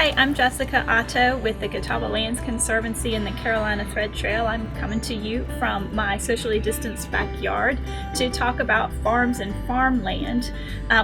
Hi, I'm Jessica Otto with the Catawba Lands Conservancy and the Carolina Thread Trail. I'm coming to you from my socially distanced backyard to talk about farms and farmland,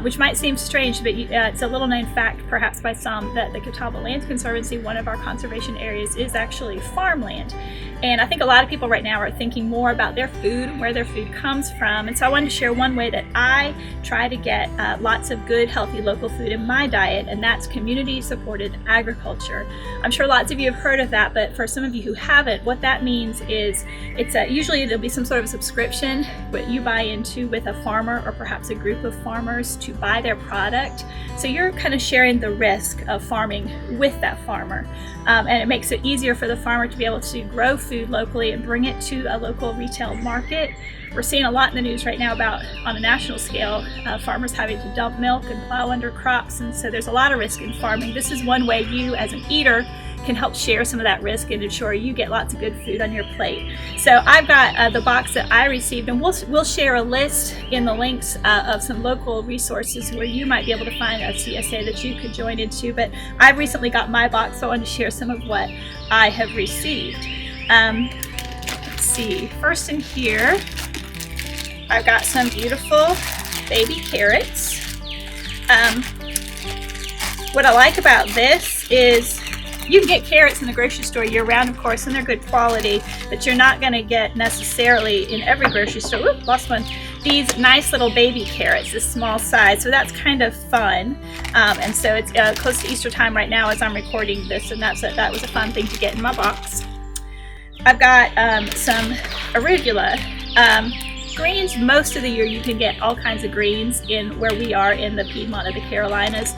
which might seem strange, but it's a little known fact, perhaps by some, that the Catawba Lands Conservancy, one of our conservation areas, is actually farmland. And I think a lot of people right now are thinking more about their food and where their food comes from. And so I wanted to share one way that I try to get lots of good, healthy, local food in my diet, and that's community-supported agriculture. I'm sure lots of you have heard of that, but for some of you who haven't, what that means is it's usually there'll be some sort of subscription that you buy into with a farmer or perhaps a group of farmers to buy their product. So you're kind of sharing the risk of farming with that farmer. And it makes it easier for the farmer to be able to grow food locally and bring it to a local retail market. We're seeing a lot in the news right now about, on a national scale, farmers having to dump milk and plow under crops, and so there's a lot of risk in farming. This is one way you, as an eater, can help share some of that risk and ensure you get lots of good food on your plate. So I've got the box that I received, and we'll share a list in the links of some local resources where you might be able to find a CSA that you could join into. But I've recently got my box, so I wanted to share some of what I have received. Let's see, first in here, I've got some beautiful baby carrots. What I like about this is you can get carrots in the grocery store year-round, of course, and they're good quality, but you're not going to get necessarily in every grocery store. Ooh, lost one. These nice little baby carrots, this small size, so that's kind of fun. And so it's close to Easter time right now as I'm recording this, and that was a fun thing to get in my box. I've got some arugula. Greens, most of the year you can get all kinds of greens in where we are in the Piedmont of the Carolinas.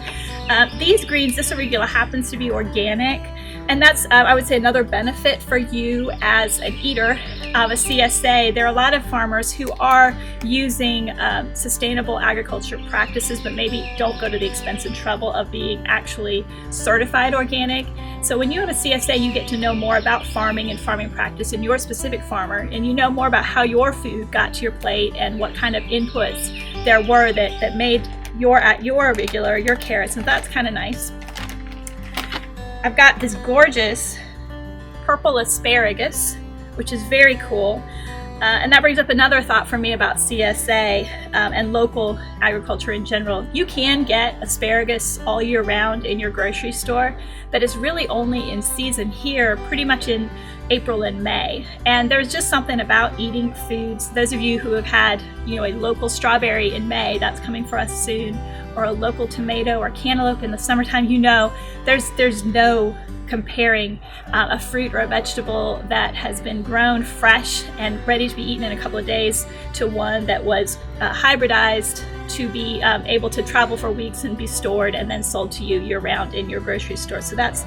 These greens, this arugula happens to be organic, and that's, I would say, another benefit for you as an eater of a CSA. There are a lot of farmers who are using sustainable agriculture practices, but maybe don't go to the expense and trouble of being actually certified organic. So when you have a CSA, you get to know more about farming and farming practice in your specific farmer, and you know more about how your food got to your plate and what kind of inputs there were that made your arugula, your carrots, and that's kind of nice. I've got this gorgeous purple asparagus, which is very cool. And that brings up another thought for me about CSA and local agriculture in general. You can get asparagus all year round in your grocery store, but it's really only in season here, pretty much in April and May. And there's just something about eating foods. Those of you who have had, a local strawberry in May, that's coming for us soon, or a local tomato or cantaloupe in the summertime, there's no comparing a fruit or a vegetable that has been grown fresh and ready to be eaten in a couple of days to one that was hybridized to be able to travel for weeks and be stored and then sold to you year-round in your grocery store. So that's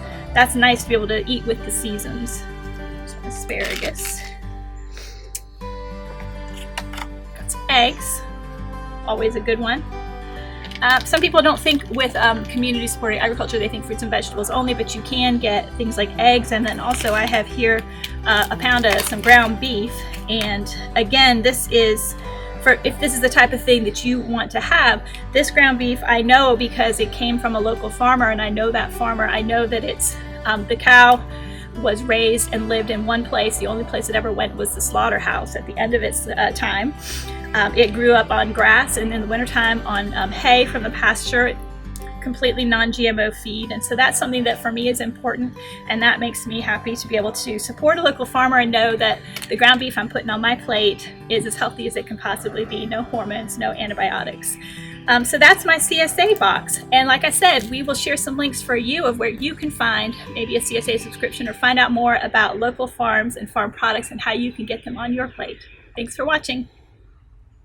nice to be able to eat with the seasons. Some asparagus. Got some eggs, always a good one. Some people don't think with community-supported agriculture, they think fruits and vegetables only, but you can get things like eggs. And then also I have here a pound of some ground beef. And again, this is if this is the type of thing that you want to have. This ground beef I know because it came from a local farmer, and I know that farmer. I know that it's the cow was raised and lived in one place. The only place it ever went was the slaughterhouse at the end of its time. It grew up on grass, and in the wintertime on hay from the pasture, completely non-GMO feed. And so that's something that for me is important, and that makes me happy to be able to support a local farmer and know that the ground beef I'm putting on my plate is as healthy as it can possibly be. No hormones, no antibiotics. So that's my CSA box. And like I said, we will share some links for you of where you can find maybe a CSA subscription or find out more about local farms and farm products and how you can get them on your plate. Thanks for watching.